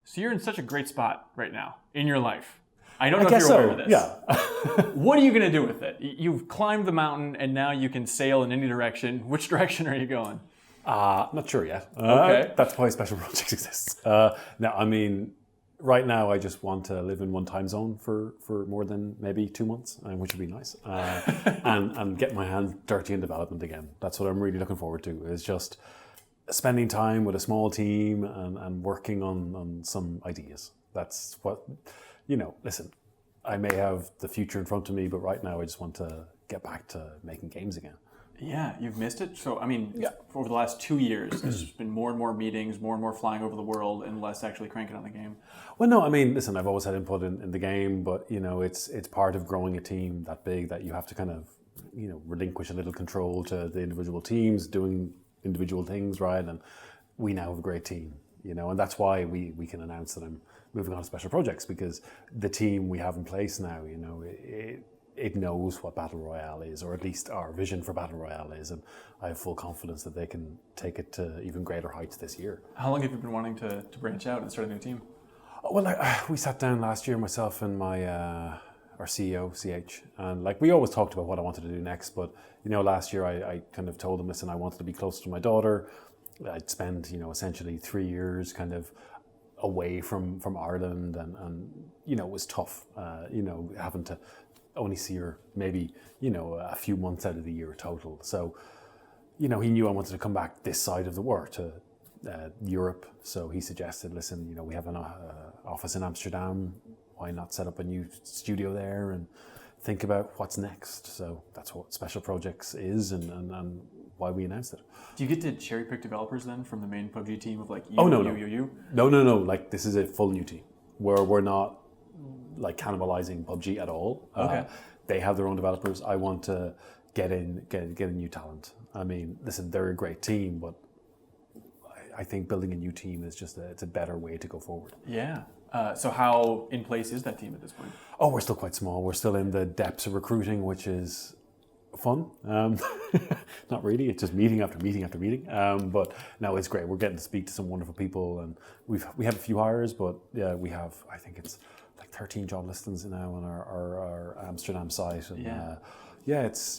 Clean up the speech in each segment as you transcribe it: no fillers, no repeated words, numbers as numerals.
So you're in such a great spot right now in your life. I don't know if you're aware of this. Yeah. What are you going to do with it? You've climbed the mountain and now you can sail in any direction. Which direction are you going? Not sure yet. Okay. That's why special projects exists. No, I mean, right now I just want to live in one time zone for more than maybe 2 months, which would be nice, and get my hands dirty in development again. That's what I'm really looking forward to, is just spending time with a small team and working on some ideas. That's what, listen, I may have the future in front of me, but right now I just want to get back to making games again. Yeah, you've missed it. So, I mean, over the last 2 years, there's been more and more meetings, more and more flying over the world, and less actually cranking on the game. Well, no, I mean, listen, I've always had input in the game, but, it's part of growing a team that big that you have to kind of, relinquish a little control to the individual teams doing individual things, right? And we now have a great team, and that's why we can announce that I'm moving on to special projects, because the team we have in place now, it knows what Battle Royale is, or at least our vision for Battle Royale is, and I have full confidence that they can take it to even greater heights this year. How long have you been wanting to branch out and start a new team? Well, we sat down last year, myself and my our CEO, CH, and we always talked about what I wanted to do next, but last year I kind of told them, listen, I wanted to be close to my daughter. I'd spend essentially 3 years kind of away from Ireland, and it was tough, having to only see her maybe, a few months out of the year total. So, he knew I wanted to come back this side of the war to Europe. So he suggested, listen, we have an office in Amsterdam. Why not set up a new studio there and think about what's next? So that's what Special Projects is, and why we announced it. Do you get to cherry pick developers then from the main PUBG team of No. you? No. This is a full new team where we're not cannibalizing PUBG at all. Okay. They have their own developers. I want to get in new talent. I mean, listen, they're a great team, but I think building a new team is it's a better way to go forward. Yeah. So how in place is that team at this point? Oh, we're still quite small. We're still in the depths of recruiting, which is fun. Not really. It's just meeting after meeting after meeting. But no, it's great. We're getting to speak to some wonderful people, and we have a few hires, but yeah, we have, I think it's 13 job listings now on our Amsterdam site, and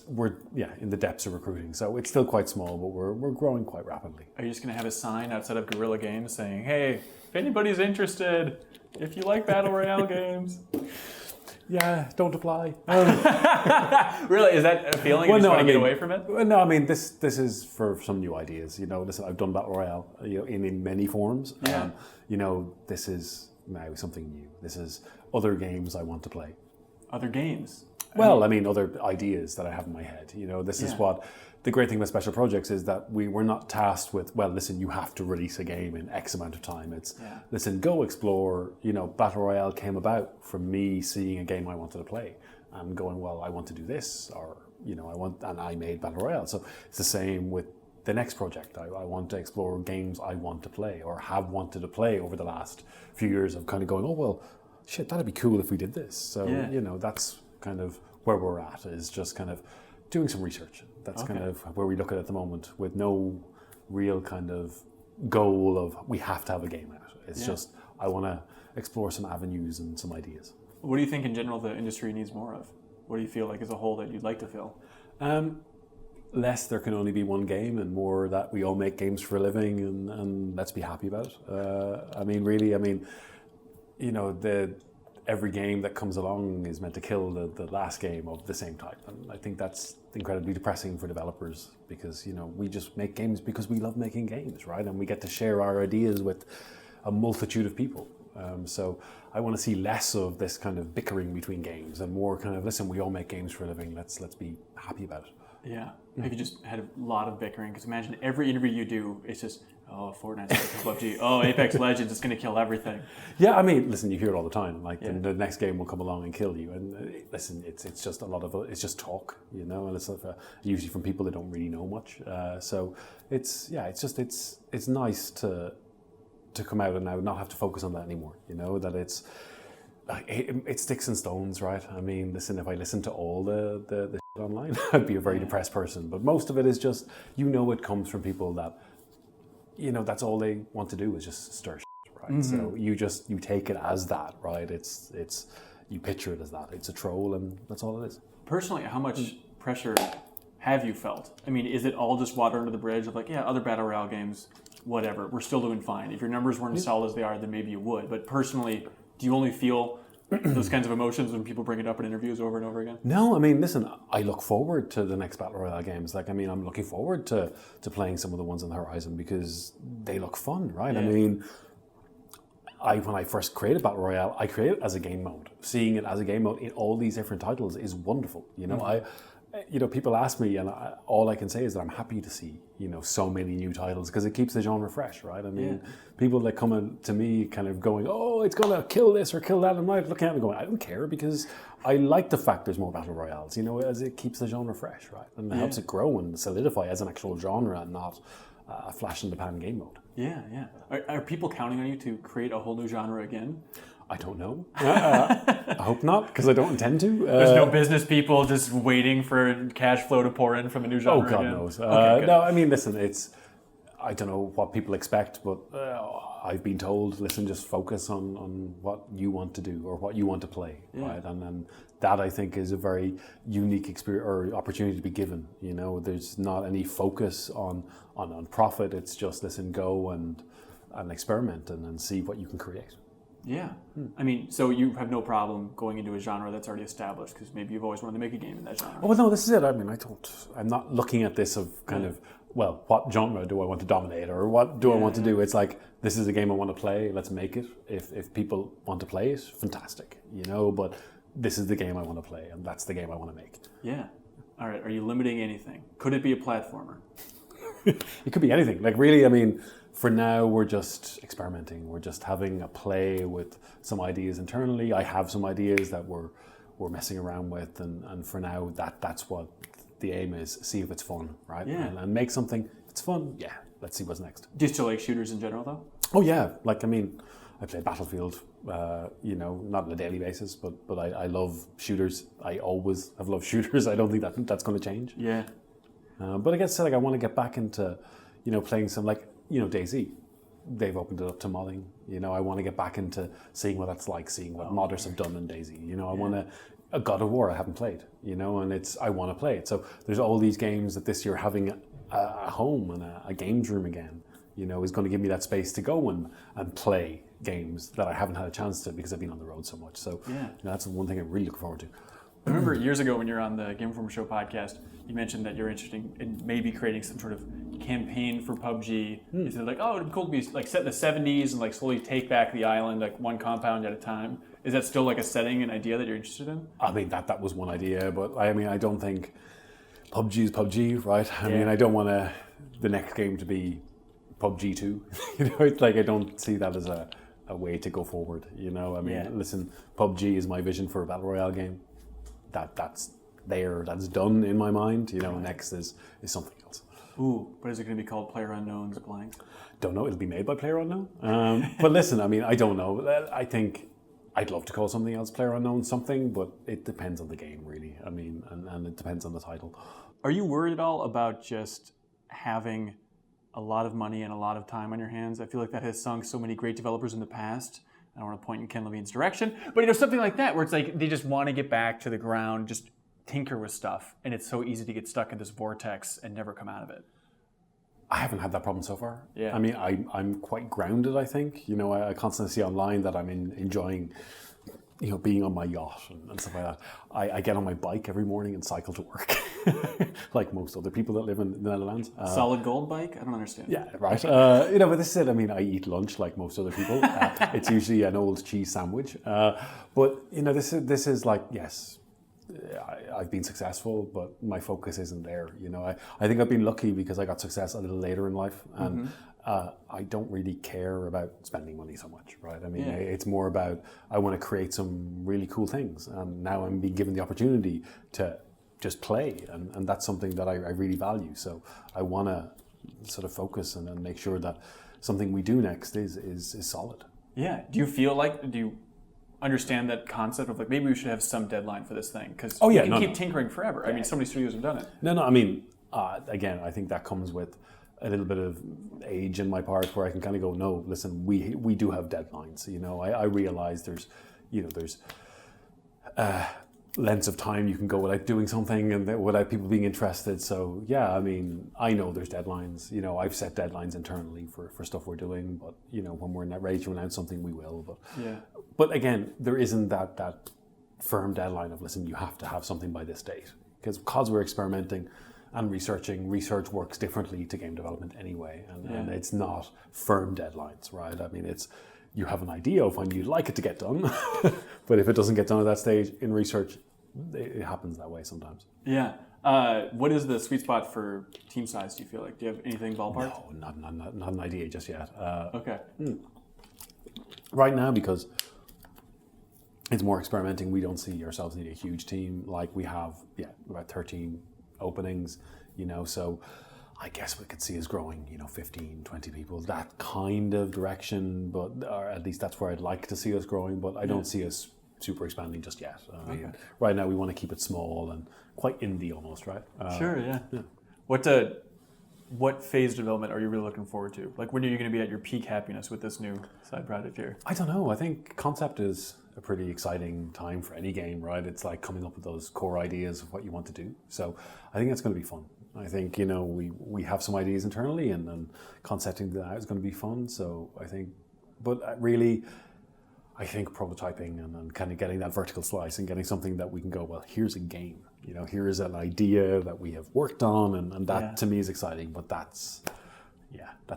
we're in the depths of recruiting. So it's still quite small, but we're growing quite rapidly. Are you just going to have a sign outside of Guerrilla Games saying, "Hey, if anybody's interested, if you like Battle Royale games"? Yeah, don't apply. Really? Is that a feeling? You just want to get away from it? No, I mean, this is for some new ideas. Listen, I've done Battle Royale, in many forms. Yeah. This is now something new. This is other games I want to play. Other games? Well, I mean, other ideas that I have in my head. This is what the great thing about special projects is, that we're not tasked with, well, listen, you have to release a game in X amount of time. It's, listen, go explore. Battle Royale came about from me seeing a game I wanted to play and going, well, I want to do this, or, and I made Battle Royale. So it's the same with the next project. I want to explore games I want to play or have wanted to play over the last few years of kind of going, oh, well, shit, that'd be cool if we did this. So, that's kind of where we're at, is just kind of doing some research. That's kind of where we look at it the moment, with no real kind of goal of we have to have a game out. It's just, I want to explore some avenues and some ideas. What do you think in general the industry needs more of? What do you feel like as a whole that you'd like to fill? Less there can only be one game, and more that we all make games for a living, and let's be happy about it. Every game that comes along is meant to kill the last game of the same type. And I think that's incredibly depressing for developers, because, we just make games because we love making games, right? And we get to share our ideas with a multitude of people. So I want to see less of this kind of bickering between games, and more kind of, listen, we all make games for a living. Let's be happy about it. Yeah. Have you just had a lot of bickering? Because imagine every interview you do, it's just, oh, Fortnite's going to PUBG. Oh, Apex Legends is going to kill everything. Yeah, I mean, listen, you hear it all the time. The next game will come along and kill you. And listen, it's just a lot of it's just talk, and it's usually from people that don't really know much. So it's nice to come out and now not have to focus on that anymore. That it's. It sticks and stones, right? I mean, listen, if I listened to all the shit online, I'd be a very depressed person. But most of it is just, it comes from people that, that's all they want to do is just stir shit, right? So you take it as that, right? It's you picture it as that. It's a troll, and that's all it is. Personally, how much pressure have you felt? I mean, is it all just water under the bridge of like, yeah, other battle royale games, whatever, we're still doing fine. If your numbers weren't as solid as they are, then maybe you would. But personally, do you only feel those kinds of emotions when people bring it up in interviews over and over again? No, I mean, listen, I look forward to the next Battle Royale games. Like, I mean, I'm looking forward to playing some of the ones on the horizon because they look fun, right? Yeah. I mean, when I first created Battle Royale, I created it as a game mode. Seeing it as a game mode in all these different titles is wonderful. You know, people ask me, and all I can say is that I'm happy to see, so many new titles because it keeps the genre fresh, right? I mean, people that come in to me kind of going, oh, it's going to kill this or kill that, and I'm looking at them going, I don't care because I like the fact there's more battle royales, as it keeps the genre fresh, right? And it helps it grow and solidify as an actual genre and not a flash in the pan game mode. Yeah. Are people counting on you to create a whole new genre again? I don't know. I hope not, because I don't intend to. There's no business people just waiting for cash flow to pour in from a new genre. Oh, God knows. No, I mean, listen, I don't know what people expect, but I've been told, listen, just focus on what you want to do or what you want to play, right? And that, I think, is a very unique experience or opportunity to be given. There's not any focus on profit. It's just, listen, go and experiment and see what you can create. Yeah. I mean, so you have no problem going into a genre that's already established because maybe you've always wanted to make a game in that genre. Oh, well, no, this is it. I mean, I'm not looking at this of kind of, well, what genre do I want to dominate or what do I want to do? It's like, this is a game I want to play. Let's make it. If people want to play it, fantastic, but this is the game I want to play and that's the game I want to make. Yeah. All right. Are you limiting anything? Could it be a platformer? It could be anything. Like, really, I mean, for now, we're just experimenting. We're just having a play with some ideas internally. I have some ideas that we're messing around with, and for now, that's what the aim is. See if it's fun, right? Yeah. And make something. If it's fun, yeah. Let's see what's next. Do you still like shooters in general, though? Oh yeah. Like, I mean, I play Battlefield. Not on a daily basis, but I love shooters. I always have loved shooters. I don't think that's going to change. Yeah. But I guess I want to get back into, playing some DayZ. They've opened it up to modding. I want to get back into seeing what that's like, seeing what modders have done in DayZ. I want to. A God of War I haven't played. And I want to play it. So there's all these games that this year having a home and a games room again. Is going to give me that space to go and play games that I haven't had a chance to because I've been on the road so much. So that's one thing I'm really looking forward to. I remember years ago when you were on the Game Informer Show podcast, you mentioned that you're interested in maybe creating some sort of campaign for PUBG. You said like, it'd be cool to be like set in the 70s and like slowly take back the island like one compound at a time. Is that still like a setting, an idea that you're interested in? I mean, that was one idea, but I don't think PUBG is PUBG, right? I mean, I don't want the next game to be PUBG 2. It's like I don't see that as a way to go forward. I mean, listen, PUBG is my vision for a battle royale game. That's done in my mind. Next is something else. Ooh, but is it going to be called PlayerUnknown's Blank? Don't know. It'll be made by PlayerUnknown. But listen, I mean, I don't know. I think I'd love to call something else PlayerUnknown something, but it depends on the game, really. I mean, and it depends on the title. Are you worried at all about just having a lot of money and a lot of time on your hands? I feel like that has sunk so many great developers in the past. I don't want to point in Ken Levine's direction, but something like that where it's like they just want to get back to the ground, just tinker with stuff, and it's so easy to get stuck in this vortex and never come out of it. I haven't had that problem so far. Yeah. I mean, I'm quite grounded, I think. I constantly see online that I'm enjoying, being on my yacht and stuff like that. I get on my bike every morning and cycle to work, like most other people that live in the Netherlands. Solid gold bike? I don't understand. Yeah, right. But this is it. I mean, I eat lunch like most other people. It's usually an old cheese sandwich. But this is like, yes, I've been successful, but my focus isn't there. I think I've been lucky because I got success a little later in life, and I don't really care about spending money so much, right? I mean, it's more about I want to create some really cool things, and now I'm being given the opportunity to just play, and that's something that I really value. So I want to sort of focus and make sure that something we do next is solid. Yeah. Do you understand that concept of like maybe we should have some deadline for this thing because you can keep tinkering forever? I mean, so many studios have done it. No. I mean, again, I think that comes with a little bit of age in my part where I can kind of go, no, listen, we do have deadlines. You know, I realize there's lengths of time you can go without doing something and without people being interested. So yeah, I mean, I know there's deadlines. You know, I've set deadlines internally for stuff we're doing, but you know, when we're not ready to announce something, we will. But again, there isn't that firm deadline of, listen, you have to have something by this date, because we're experimenting and researching. Research works differently to game development anyway, and it's not firm deadlines, right? I mean, it's, you have an idea of when you'd like it to get done, but if it doesn't get done at that stage in research, it happens that way sometimes. Yeah. What is the sweet spot for team size, do you feel like? Do you have anything ballpark? No, not an idea just yet. Okay. Right now, because it's more experimenting, we don't see ourselves needing a huge team. Like we have, about 13 openings, you know, so I guess we could see us growing, 15, 20 people, that kind of direction, but or at least that's where I'd like to see us growing, but I don't see us super expanding just yet. I mean, right now we want to keep it small and quite indie almost, right? Sure, yeah. What phase of development are you really looking forward to? Like, when are you going to be at your peak happiness with this new side project here? I don't know. I think concept is a pretty exciting time for any game, right? It's like coming up with those core ideas of what you want to do. So I think that's going to be fun. I think, we have some ideas internally and concepting that is going to be fun. So I think, but really, I think prototyping and kind of getting that vertical slice and getting something that we can go, well, here's a game. Here is an idea that we have worked on, and that to me is exciting, but that's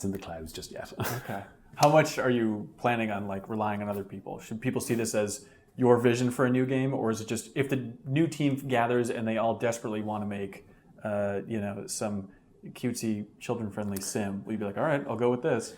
in the clouds just yet. Okay. How much are you planning on relying on other people? Should people see this as your vision for a new game, or is it just if the new team gathers and they all desperately want to make some cutesy children-friendly sim, will you be like, all right, I'll go with this?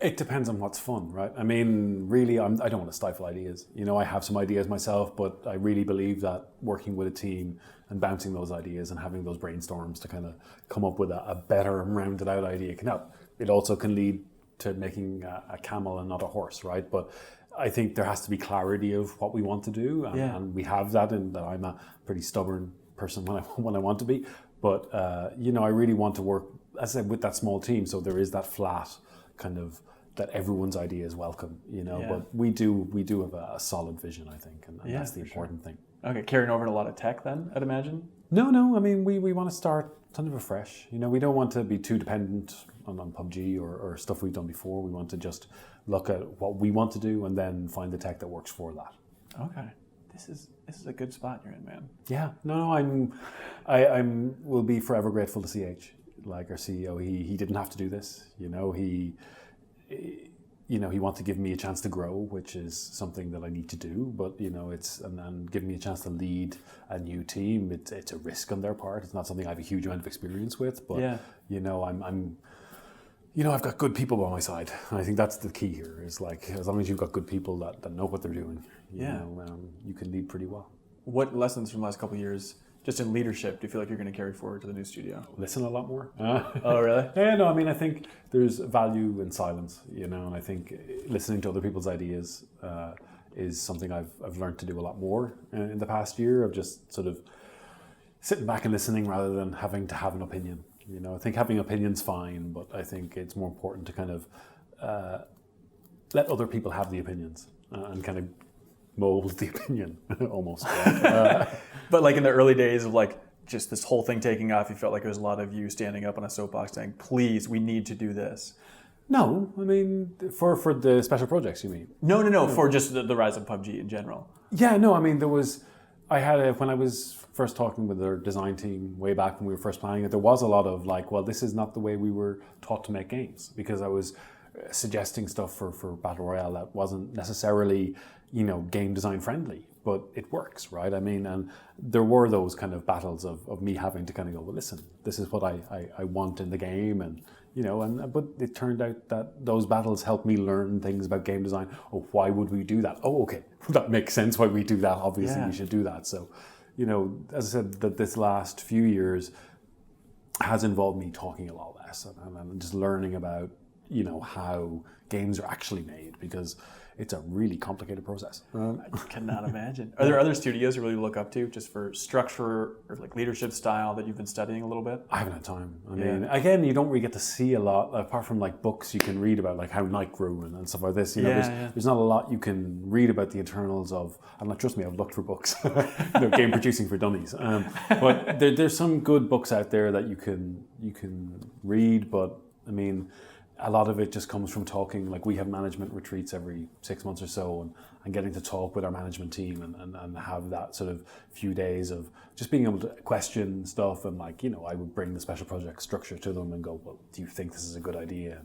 It depends on what's fun, right? I mean, really, I don't want to stifle ideas. I have some ideas myself, but I really believe that working with a team and bouncing those ideas and having those brainstorms to kind of come up with a better rounded out idea can help. It also can lead to making a camel and not a horse, right? But I think there has to be clarity of what we want to do, and we have that in that I'm a pretty stubborn person when I want to be. But I really want to work, as I said, with that small team, so there is that flat kind of that everyone's idea is welcome, but we do have a solid vision, I think, and that's the important thing. Okay, carrying over a lot of tech then, I'd imagine? No, I mean, we want to start kind of afresh. We don't want to be too dependent on PUBG or stuff we've done before. We want to just look at what we want to do and then find the tech that works for that. Okay. This is a good spot you're in, man. Yeah. No, I will be forever grateful to CH. Like our CEO, he didn't have to do this. He wanted to give me a chance to grow, which is something that I need to do. But and give me a chance to lead a new team. It's a risk on their part. It's not something I have a huge amount of experience with. But I've got good people by my side. And I think that's the key here. Is like, as long as you've got good people that know what they're doing, you can lead pretty well. What lessons from the last couple of years, just in leadership, do you feel like you're going to carry forward to the new studio? Listen a lot more. Oh, really? Yeah, no, I mean, I think there's value in silence, and I think listening to other people's ideas is something I've learned to do a lot more in the past year, of just sort of sitting back and listening rather than having to have an opinion. I think having opinions fine, but I think it's more important to kind of let other people have the opinions and kind of mold the opinion almost. But in the early days of just this whole thing taking off, you felt like there was a lot of you standing up on a soapbox saying, please, we need to do this. No, I mean, for the special projects, you mean? No, for just the rise of PUBG in general. Yeah, no, I mean, when I was first talking with our design team way back when we were first planning it, there was a lot of well, this is not the way we were taught to make games, because I was suggesting stuff for Battle Royale that wasn't necessarily, game design friendly, but it works, right? I mean, and there were those kind of battles of me having to kind of go, well, listen, this is what I want in the game, and but it turned out that those battles helped me learn things about game design. Oh, why would we do that? Oh, okay, that makes sense why we do that. Obviously, we should do that. So, as I said, that this last few years has involved me talking a lot less and just learning about, how games are actually made, because it's a really complicated process. I cannot imagine. Are there other studios you really look up to just for structure or like leadership style that you've been studying a little bit? I haven't had time. I mean, again, you don't really get to see a lot apart from like books you can read about, like how Nike grew and stuff like this. You know, there's not a lot you can read about the internals of. And trust me, I've looked for books, game producing for dummies. But there's some good books out there that you can read. But I mean, a lot of it just comes from talking. Like we have management retreats every 6 months or so, and getting to talk with our management team and have that sort of few days of just being able to question stuff. And like, I would bring the special project structure to them and go, well, do you think this is a good idea?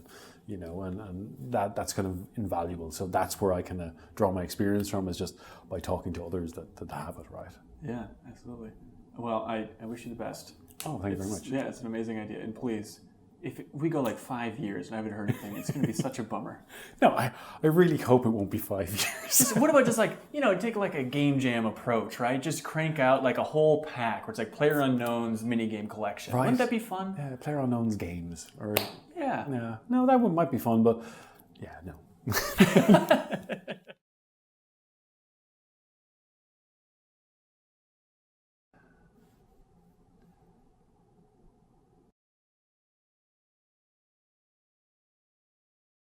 And that's kind of invaluable. So that's where I kind of draw my experience from, is just by talking to others that have it right. Yeah, absolutely. Well, I wish you the best. Oh, thank you very much. Yeah, it's an amazing idea. And please, if we go like 5 years and I haven't heard anything, it's going to be such a bummer. No, I really hope it won't be 5 years. So what about just like, take like a game jam approach, right? Just crank out like a whole pack where it's like PlayerUnknown's minigame collection. Right. Wouldn't that be fun? Yeah, PlayerUnknown's games. Or yeah. No, that one might be fun, but yeah, no.